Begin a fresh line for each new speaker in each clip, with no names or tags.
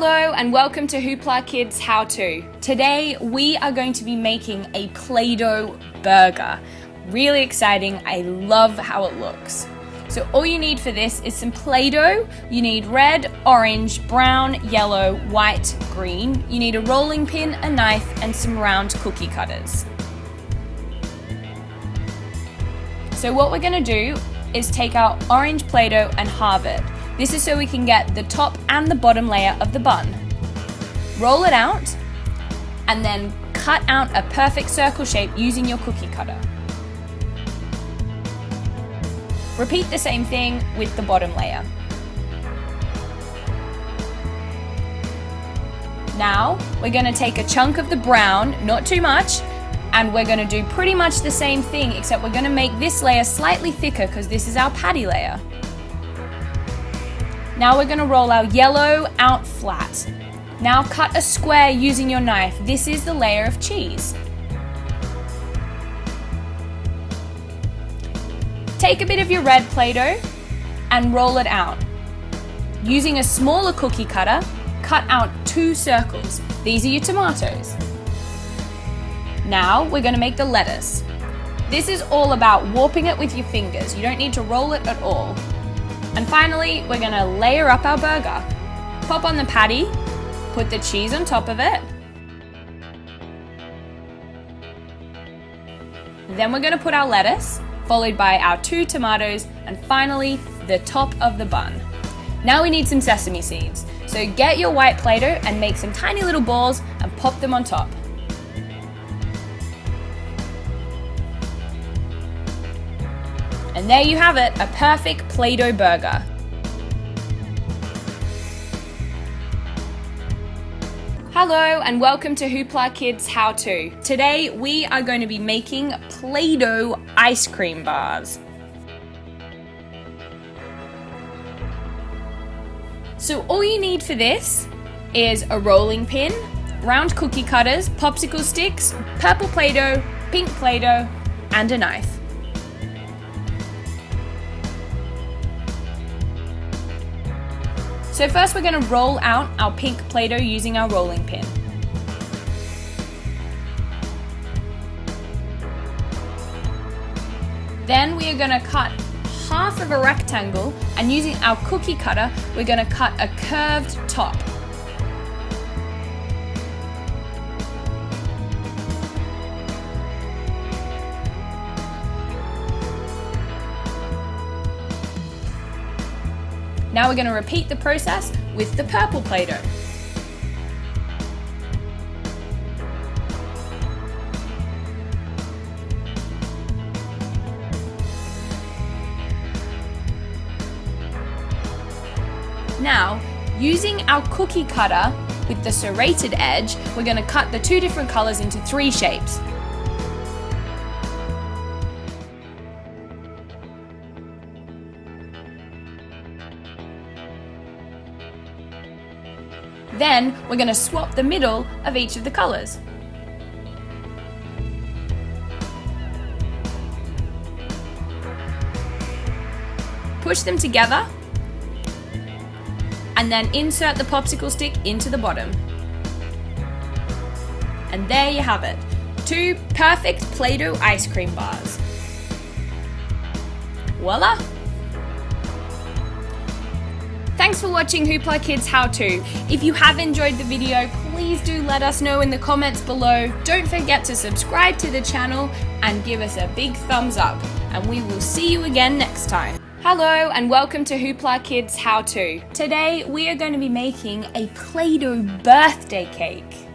Hello and welcome to HooplaKidz How To. Today we are going to be making a Play-Doh burger. Really exciting, I love how it looks. So all you need for this is some Play-Doh. You need red, orange, brown, yellow, white, green. You need a rolling pin, a knife, and some round cookie cutters. So what we're gonna do is take our orange Play-Doh and halve it. This is so we can get the top and the bottom layer of the bun. Roll it out and then cut out a perfect circle shape using your cookie cutter. Repeat the same thing with the bottom layer. Now we're going to take a chunk of the brown, not too much, and we're going to do pretty much the same thing, except we're going to make this layer slightly thicker because this is our patty layer. Now we're going to roll our yellow out flat. Now cut a square using your knife. This is the layer of cheese. Take a bit of your red Play-Doh and roll it out. Using a smaller cookie cutter, cut out 2 circles. These are your tomatoes. Now we're going to make the lettuce. This is all about warping it with your fingers. You don't need to roll it at all. And finally, we're gonna layer up our burger. Pop on the patty, put the cheese on top of it. Then we're gonna put our lettuce, followed by our 2 tomatoes, and finally, the top of the bun. Now we need some sesame seeds. So get your white Play-Doh and make some tiny little balls and pop them on top. And there you have it, a perfect Play-Doh burger. Hello and welcome to HooplaKidz How To. Today we are going to be making Play-Doh ice cream bars. So all you need for this is a rolling pin, round cookie cutters, popsicle sticks, purple Play-Doh, pink Play-Doh, and a knife. So first we're going to roll out our pink Play-Doh using our rolling pin. Then we are going to cut half of a rectangle, and using our cookie cutter we're going to cut a curved top. Now we're going to repeat the process with the purple Play-Doh. Now, using our cookie cutter with the serrated edge, we're going to cut the 2 different colors into 3 shapes. Then we're going to swap the middle of each of the colors. Push them together and then insert the popsicle stick into the bottom. And there you have it, 2 perfect Play-Doh ice cream bars. Voila! Thanks for watching HooplaKidz How To. If you have enjoyed the video, please do let us know in the comments below. Don't forget to subscribe to the channel and give us a big thumbs up. And we will see you again next time. Hello and welcome to HooplaKidz How To. Today we are going to be making a Play-Doh birthday cake.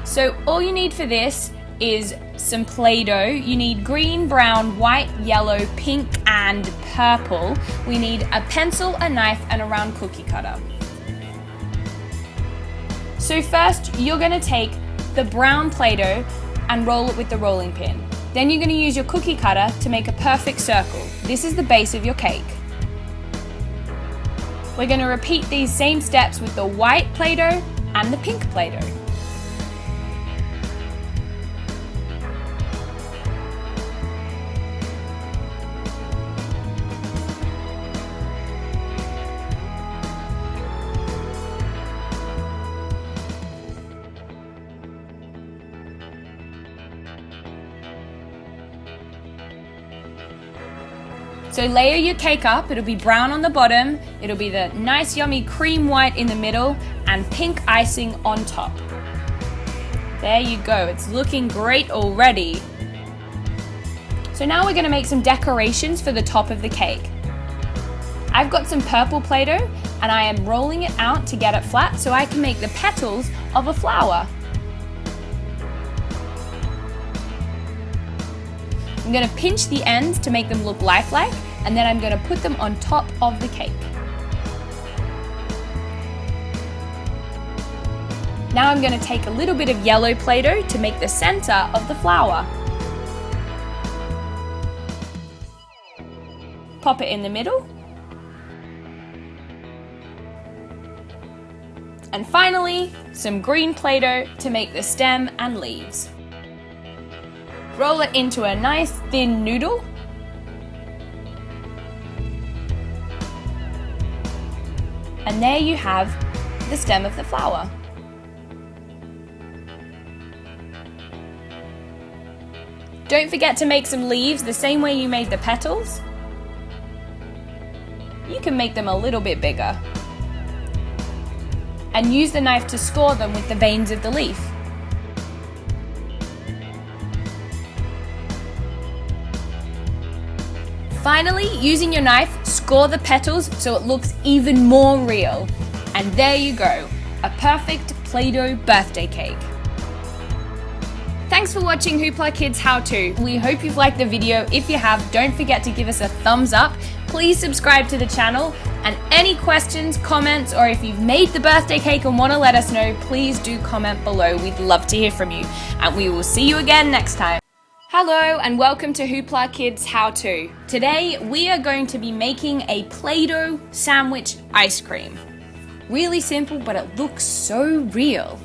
So all you need for this is some Play-Doh. You need green, brown, white, yellow, pink, and purple. We need a pencil, a knife, and a round cookie cutter. So first, you're going to take the brown Play-Doh and roll it with the rolling pin. Then you're going to use your cookie cutter to make a perfect circle. This is the base of your cake. We're going to repeat these same steps with the white Play-Doh and the pink Play-Doh. So layer your cake up. It'll be brown on the bottom, it'll be the nice yummy cream white in the middle, and pink icing on top. There you go, it's looking great already. So now we're gonna make some decorations for the top of the cake. I've got some purple Play-Doh and I am rolling it out to get it flat so I can make the petals of a flower. I'm going to pinch the ends to make them look lifelike, and then I'm going to put them on top of the cake. Now I'm going to take a little bit of yellow Play-Doh to make the center of the flower. Pop it in the middle. And finally, some green Play-Doh to make the stem and leaves. Roll it into a nice thin noodle. And there you have the stem of the flower. Don't forget to make some leaves the same way you made the petals. You can make them a little bit bigger. And use the knife to score them with the veins of the leaf. Finally, using your knife, score the petals so it looks even more real. And there you go, a perfect Play-Doh birthday cake. Thanks for watching HooplaKidz How To. We hope you've liked the video. If you have, don't forget to give us a thumbs up. Please subscribe to the channel. And any questions, comments, or if you've made the birthday cake and want to let us know, please do comment below. We'd love to hear from you. And we will see you again next time. Hello and welcome to HooplaKidz How To. Today we are going to be making a Play-Doh sandwich ice cream. Really simple, but it looks so real.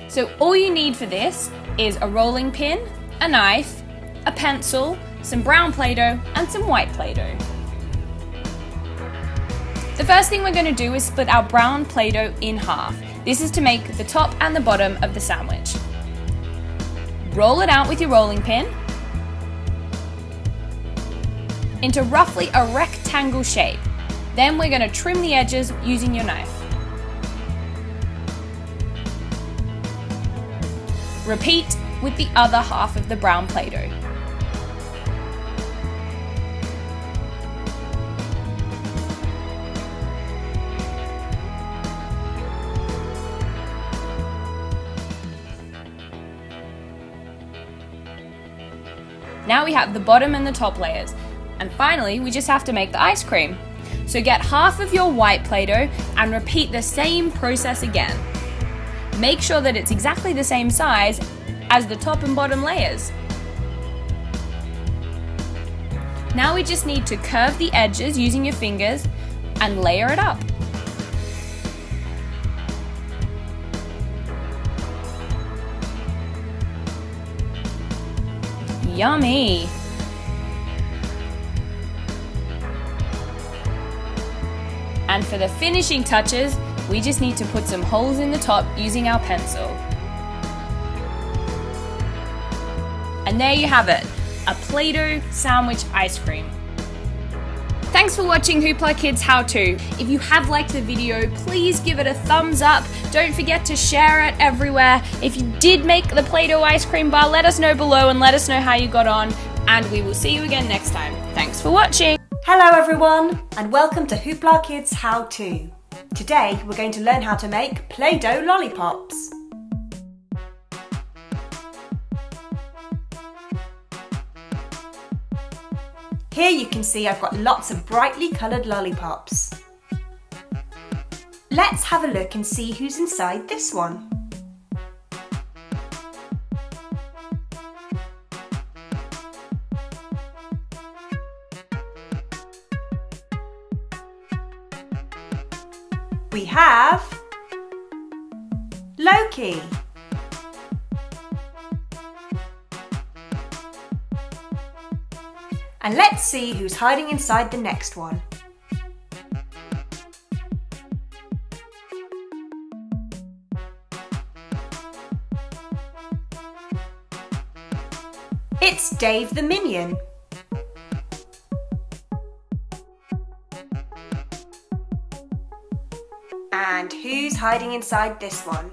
So all you need for this is a rolling pin, a knife, a pencil, some brown Play-Doh, and some white Play-Doh. The first thing we're going to do is split our brown Play-Doh in half. This is to make the top and the bottom of the sandwich. Roll it out with your rolling pin into roughly a rectangle shape. Then we're going to trim the edges using your knife. Repeat with the other half of the brown Play-Doh. Now we have the bottom and the top layers. And finally, we just have to make the ice cream. So get half of your white Play-Doh and repeat the same process again. Make sure that it's exactly the same size as the top and bottom layers. Now we just need to curve the edges using your fingers and layer it up. Yummy! And for the finishing touches, we just need to put some holes in the top using our pencil. And there you have it, a Play-Doh sandwich ice cream. Thanks for watching HooplaKidz How To. If you have liked the video, please give it a thumbs up. Don't forget to share it everywhere. If you did make the Play-Doh ice cream bar, let us know below and let us know how you got on. And we will see you again next time. Thanks for watching.
Hello everyone, and welcome to HooplaKidz How To. Today we're going to learn how to make Play-Doh lollipops. Here you can see I've got lots of brightly coloured lollipops. Let's have a look and see who's inside this one. We have Loki. And let's see who's hiding inside the next one. It's Dave the Minion. And who's hiding inside this one?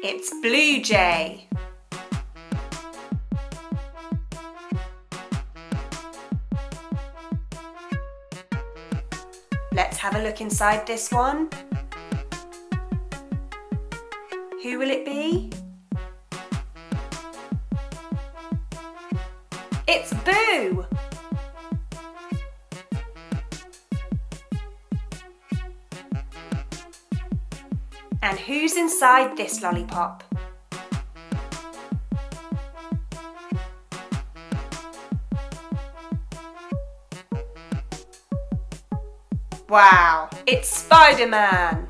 It's Blue Jay. Let's have a look inside this one. Who will it be? It's Boo! And who's inside this lollipop? Wow, it's SpiderMan!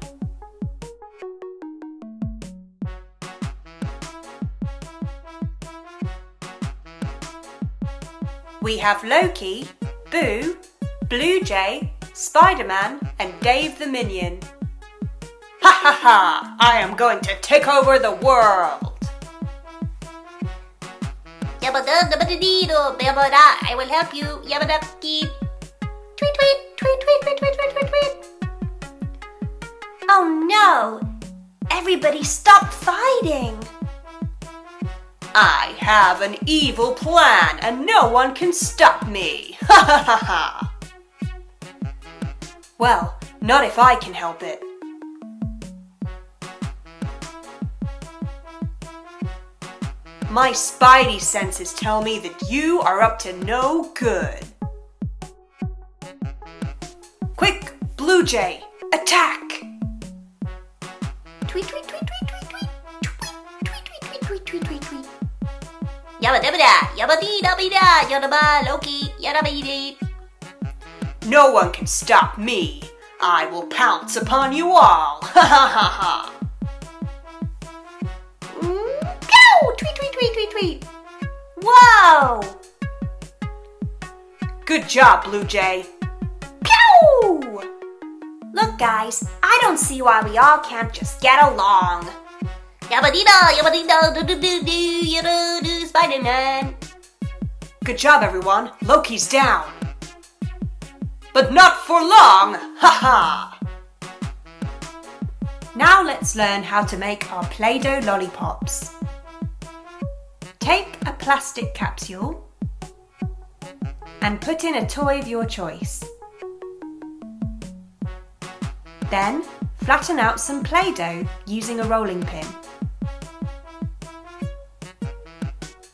We have Loki, Boo, Blue Jay, SpiderMan and Dave the Minion. Ha ha ha! I am going to take over the world!
I will help you. Tweet, tweet, tweet, tweet, tweet, tweet, tweet, tweet, tweet.
Oh no! Everybody stop fighting! I have an evil plan and no one can stop me! Ha ha ha ha! Well, not if I can help it. My spidey senses tell me that you are up to no good. Quick, Blue Jay, attack!
Tweet, tweet, tweet, tweet, tweet, tweet. Tweet, tweet, tweet, tweet, tweet, tweet, tweet. Yabba dabba da, yabba dee dabba da, yabba Loki, yabba dee.
No one can stop me. I will pounce upon you all. Ha ha ha ha.
Go! Tweet, tweet, tweet, tweet, tweet. Whoa!
Good job, Blue Jay.
Pew!
Look, guys, I don't see why we all can't just get along.
Yabba dee da, do do do do, yabba do, SpiderMan.
Good job, everyone. Loki's down. But not for long. Ha ha. Now let's learn how to make our Play-Doh lollipops. Take a plastic capsule and put in a toy of your choice. Then flatten out some Play-Doh using a rolling pin.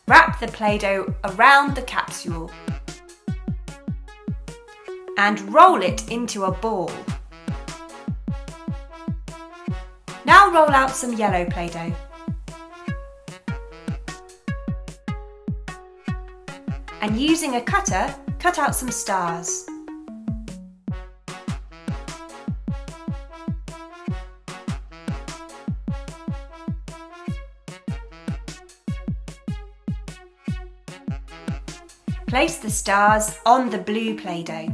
Wrap the Play-Doh around the capsule and roll it into a ball. Now roll out some yellow Play-Doh. And using a cutter, cut out some stars. Place the stars on the blue Play-Doh.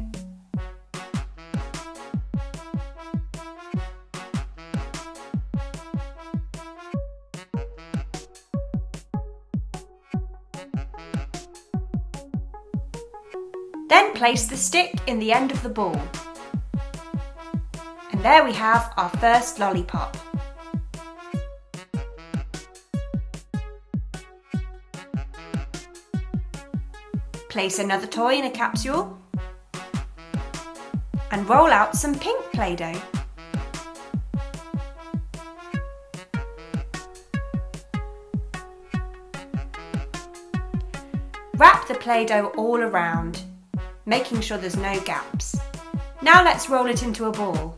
Then place the stick in the end of the ball. And there we have our first lollipop. Place another toy in a capsule and roll out some pink Play-Doh. Wrap the Play-Doh all around, making sure there's no gaps. Now let's roll it into a ball.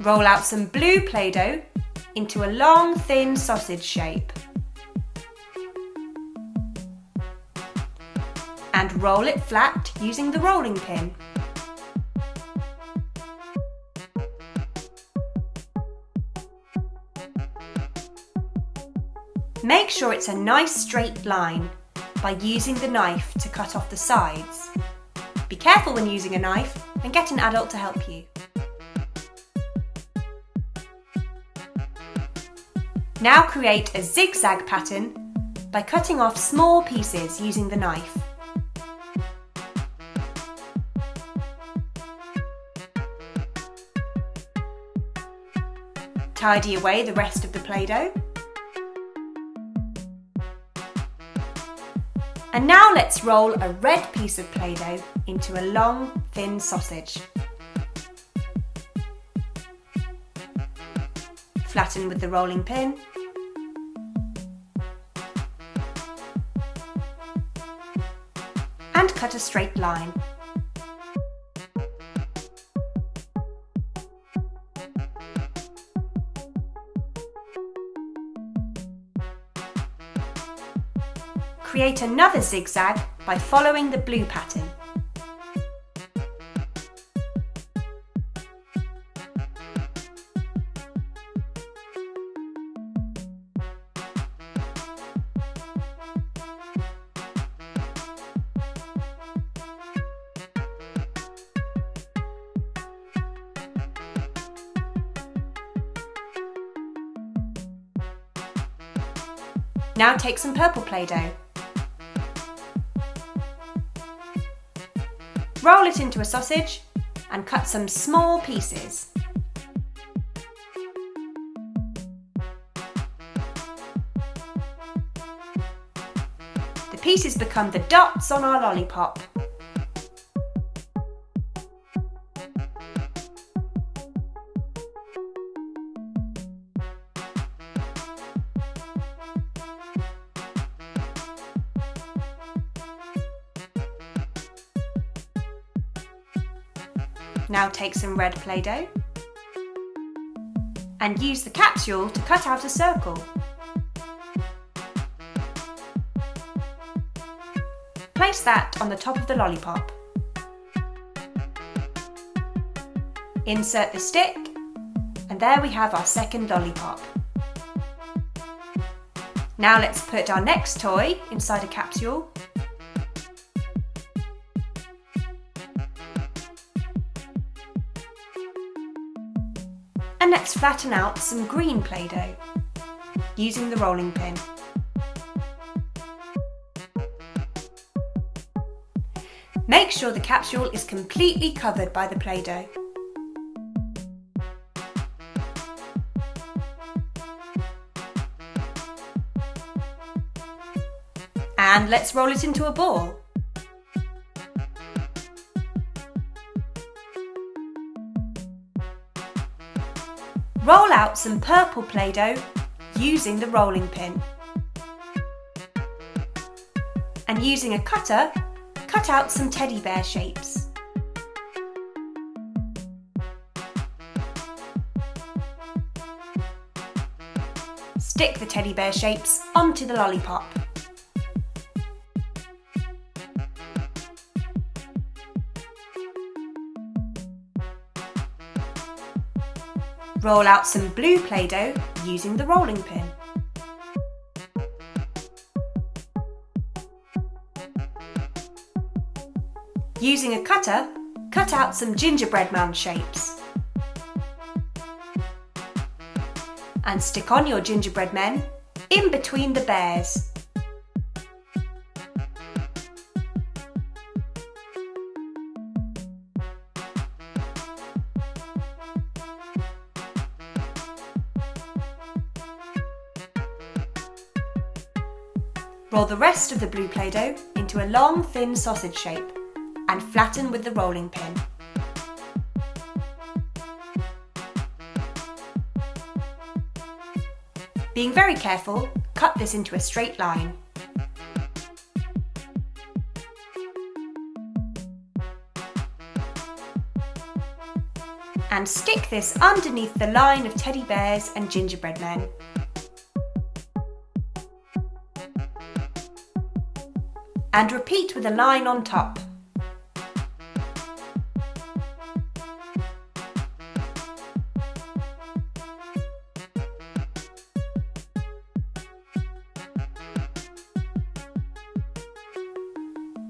Roll out some blue Play-Doh into a long, thin sausage shape. And roll it flat using the rolling pin. Make sure it's a nice straight line by using the knife to cut off the sides. Be careful when using a knife and get an adult to help you. Now create a zigzag pattern by cutting off small pieces using the knife. Tidy away the rest of the Play-Doh. And now let's roll a red piece of Play-Doh into a long, thin sausage. Flatten with the rolling pin. And cut a straight line. Create another zigzag by following the blue pattern. Now take some purple Play-Doh. Roll it into a sausage and cut some small pieces. The pieces become the dots on our lollipop. Now take some red Play-Doh and use the capsule to cut out a circle. Place that on the top of the lollipop. Insert the stick, and there we have our second lollipop. Now let's put our next toy inside a capsule. And let's flatten out some green Play-Doh using the rolling pin. Make sure the capsule is completely covered by the Play-Doh. And let's roll it into a ball. Roll out some purple Play-Doh using the rolling pin. And using a cutter, cut out some teddy bear shapes. Stick the teddy bear shapes onto the lollipop. Roll out some blue Play-Doh using the rolling pin. Using a cutter, cut out some gingerbread man shapes. And stick on your gingerbread men in between the bears. Roll the rest of the blue Play-Doh into a long, thin sausage shape and flatten with the rolling pin. Being very careful, cut this into a straight line. And stick this underneath the line of teddy bears and gingerbread men. And repeat with a line on top.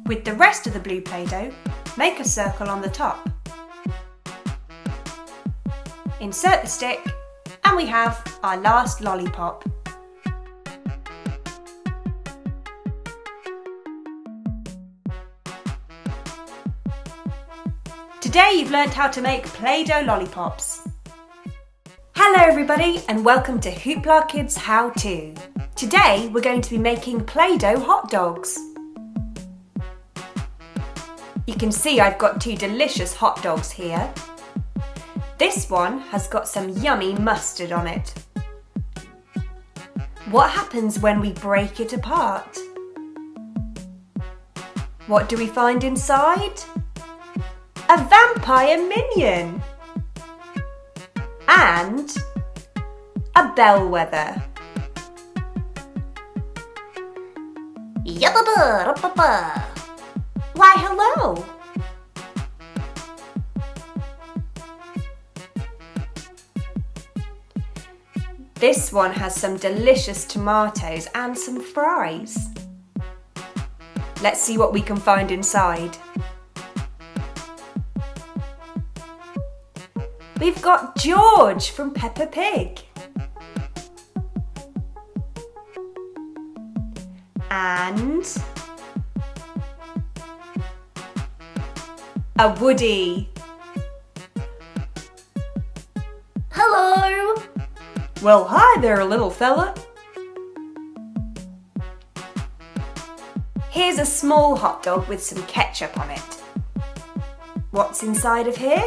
With the rest of the blue Play-Doh, make a circle on the top. Insert the stick, and we have our last lollipop. Today you've learnt how to make Play-Doh lollipops. Hello everybody and welcome to HooplaKidz How To. Today we're going to be making Play-Doh hot dogs. You can see I've got two delicious hot dogs here. This one has got some yummy mustard on it. What happens when we break it apart? What do we find inside? A vampire minion! And a bellwether.
Yabba-ba-da-ba-ba.
Why, hello! This one has some delicious tomatoes and some fries. Let's see what we can find inside. We've got George from Peppa Pig. And a Woody.
Hello.
Well, hi there, little fella. Here's a small hot dog with some ketchup on it. What's inside of here?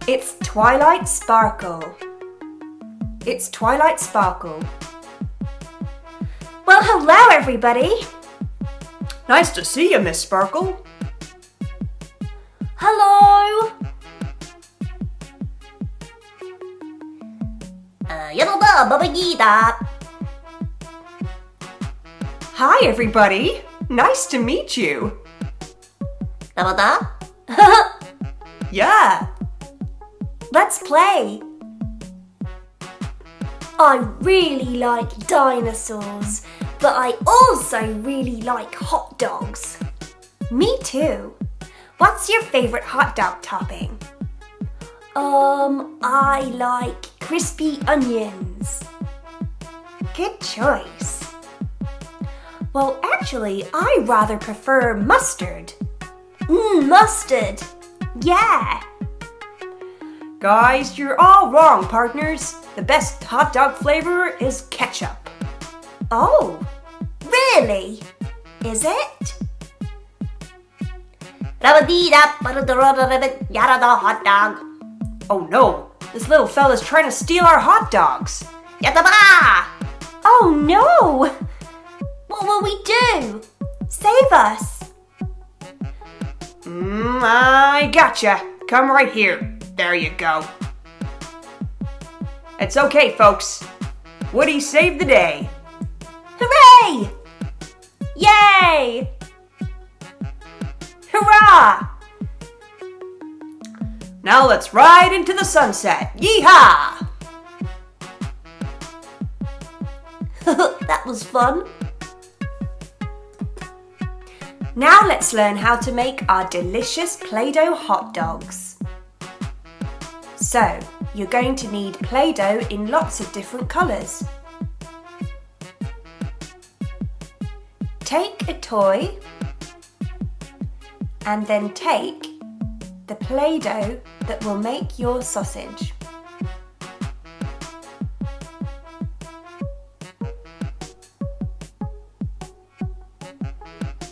It's Twilight Sparkle. It's Twilight Sparkle. Well, hello everybody. Nice to see you, Miss Sparkle.
Hello. Yabba-ba-ba-ba-gee-da.
Hi everybody. Nice to meet you.
Da-ba-da.
Yeah. Let's play.
I really like dinosaurs, but I also really like hot dogs.
Me too. What's your favorite hot dog topping?
I like crispy onions.
Good choice. Well, actually, I rather prefer mustard.
Mustard.
Yeah. Guys, you're all wrong, partners. The best hot dog flavor is ketchup.
Oh, really? Is it?
Yada-da hot dog.
Oh no, this little fella's trying to steal our hot dogs.
Yada-ba.
Oh no! What will we do? Save us!
I gotcha. Come right here. There you go. It's okay, folks. Woody saved the day.
Hooray!
Yay! Hurrah! Now let's ride into the sunset. Yeehaw!
That was fun.
Now let's learn how to make our delicious Play-Doh hot dogs. So, you're going to need Play-Doh in lots of different colours. Take a toy and then take the Play-Doh that will make your sausage.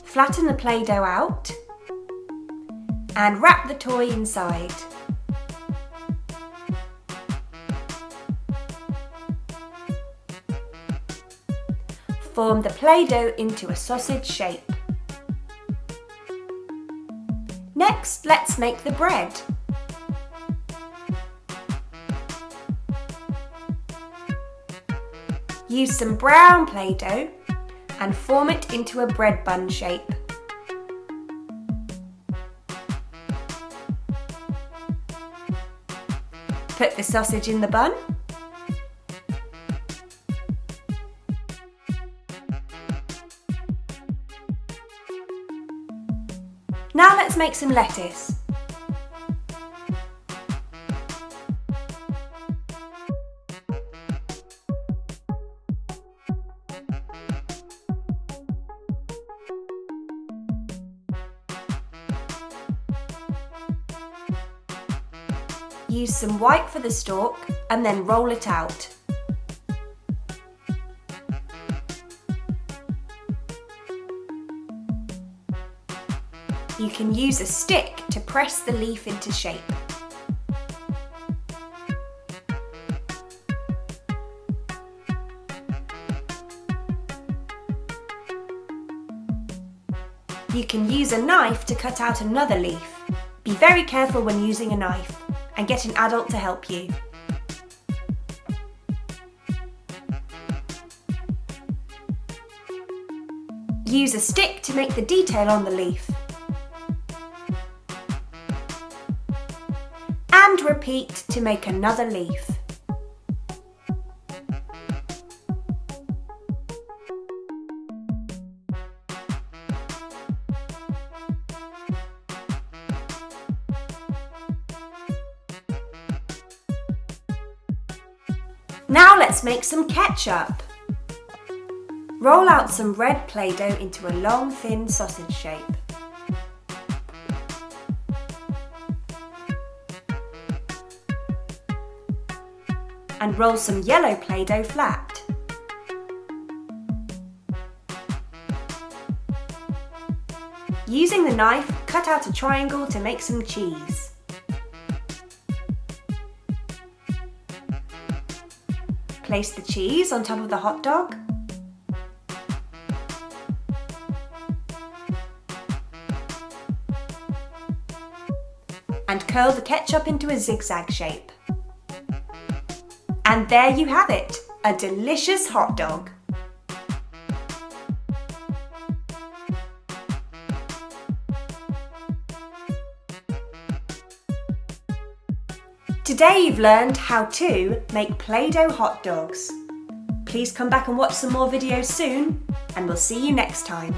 Flatten the Play-Doh out and wrap the toy inside. Form the Play-Doh into a sausage shape. Next, let's make the bread. Use some brown Play-Doh and form it into a bread bun shape. Put the sausage in the bun. Now let's make some lettuce. Use some white for the stalk and then roll it out. You can use a stick to press the leaf into shape. You can use a knife to cut out another leaf. Be very careful when using a knife and get an adult to help you. Use a stick to make the detail on the leaf. And repeat to make another leaf. Now let's make some ketchup. Roll out some red Play-Doh into a long, thin sausage shape. And roll some yellow Play-Doh flat. Using the knife, cut out a triangle to make some cheese. Place the cheese on top of the hot dog. And curl the ketchup into a zigzag shape. And there you have it, a delicious hot dog. Today you've learned how to make Play-Doh hot dogs. Please come back and watch some more videos soon, and we'll see you next time.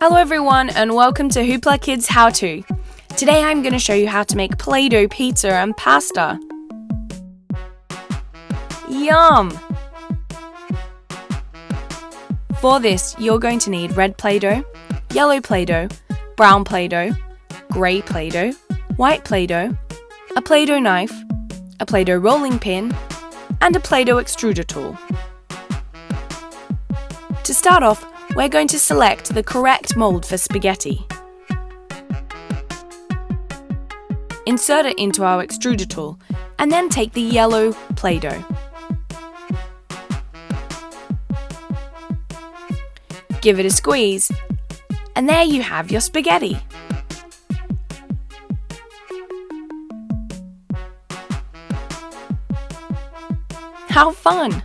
Hello everyone and welcome to HooplaKidz How To. Today I'm going to show you how to make Play-Doh pizza and pasta. Yum! For this, you're going to need red Play-Doh, yellow Play-Doh, brown Play-Doh, grey Play-Doh, white Play-Doh, a Play-Doh knife, a Play-Doh rolling pin, and a Play-Doh extruder tool. To start off, we're going to select the correct mould for spaghetti. Insert it into our extruder tool, and then take the yellow Play-Doh. Give it a squeeze, and there you have your spaghetti. How fun!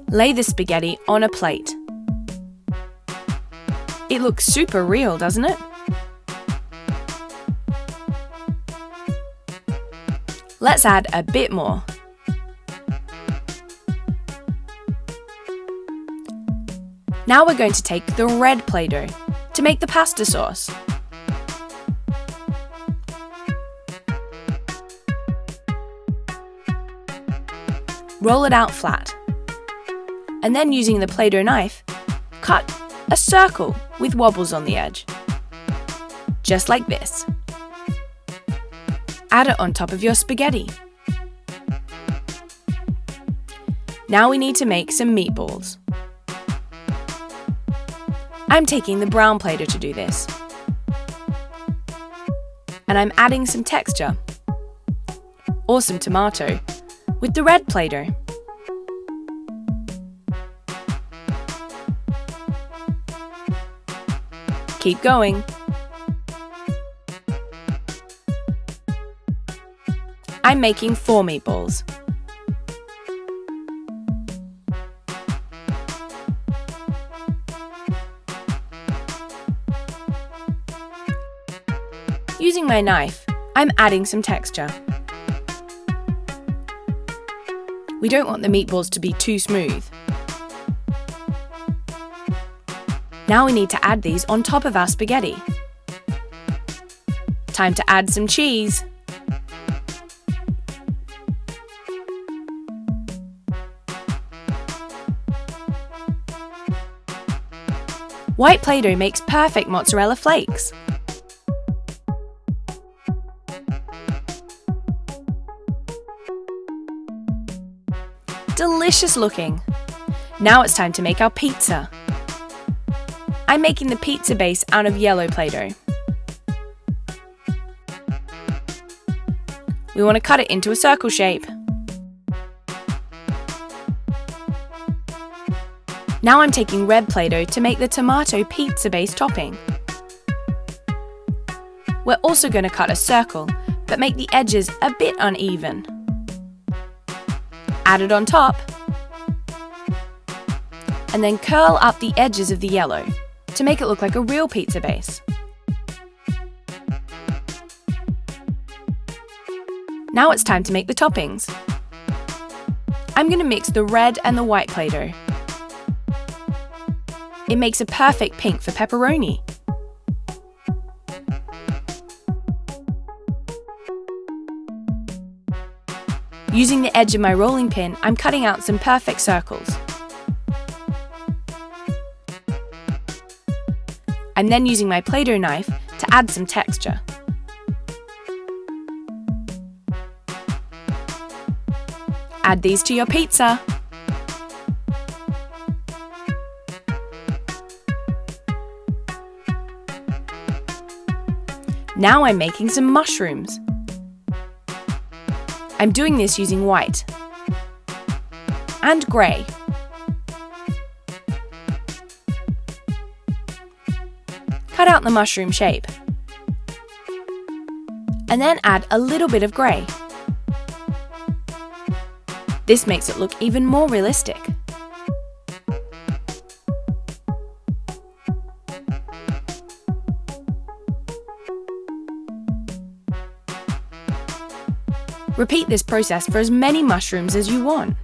Lay the spaghetti on a plate. It looks super real, doesn't it? Let's add a bit more. Now we're going to take the red Play-Doh to make the pasta sauce. Roll it out flat, and then using the Play-Doh knife, cut a circle with wobbles on the edge, just like this. Add it on top of your spaghetti. Now we need to make some meatballs. I'm taking the brown Play-Doh to do this, and I'm adding some texture, or some tomato, with the red Play-Doh. Keep going. I'm making 4 meatballs. Using my knife, I'm adding some texture. We don't want the meatballs to be too smooth. Now we need to add these on top of our spaghetti. Time to add some cheese. White Play-Doh makes perfect mozzarella flakes. Delicious looking. Now it's time to make our pizza. I'm making the pizza base out of yellow Play-Doh. We want to cut it into a circle shape. Now I'm taking red Play-Doh to make the tomato pizza base topping. We're also going to cut a circle, but make the edges a bit uneven. Add it on top, and then curl up the edges of the yellow to make it look like a real pizza base. Now it's time to make the toppings. I'm going to mix the red and the white Play-Doh. It makes a perfect pink for pepperoni. Using the edge of my rolling pin, I'm cutting out some perfect circles. I'm then using my Play-Doh knife to add some texture. Add these to your pizza. Now I'm making some mushrooms. I'm doing this using white and grey. Cut out the mushroom shape and then add a little bit of grey. This makes it look even more realistic. Repeat this process for as many mushrooms as you want.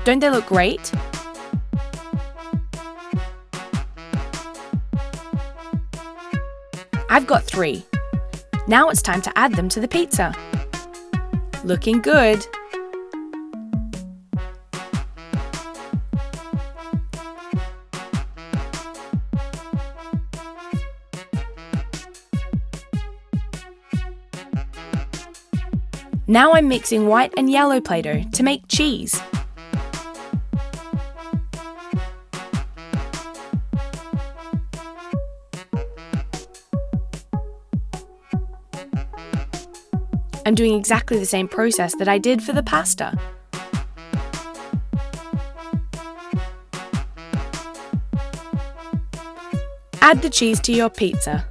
Don't they look great? I've got 3. Now it's time to add them to the pizza. Looking good. Now I'm mixing white and yellow Play-Doh to make cheese. I'm doing exactly the same process that I did for the pasta. Add the cheese to your pizza.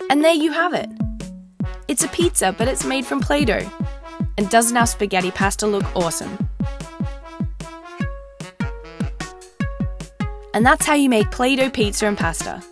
And there you have it. It's a pizza, but it's made from Play-Doh. And doesn't our spaghetti pasta look awesome? And that's how you make Play-Doh pizza and pasta.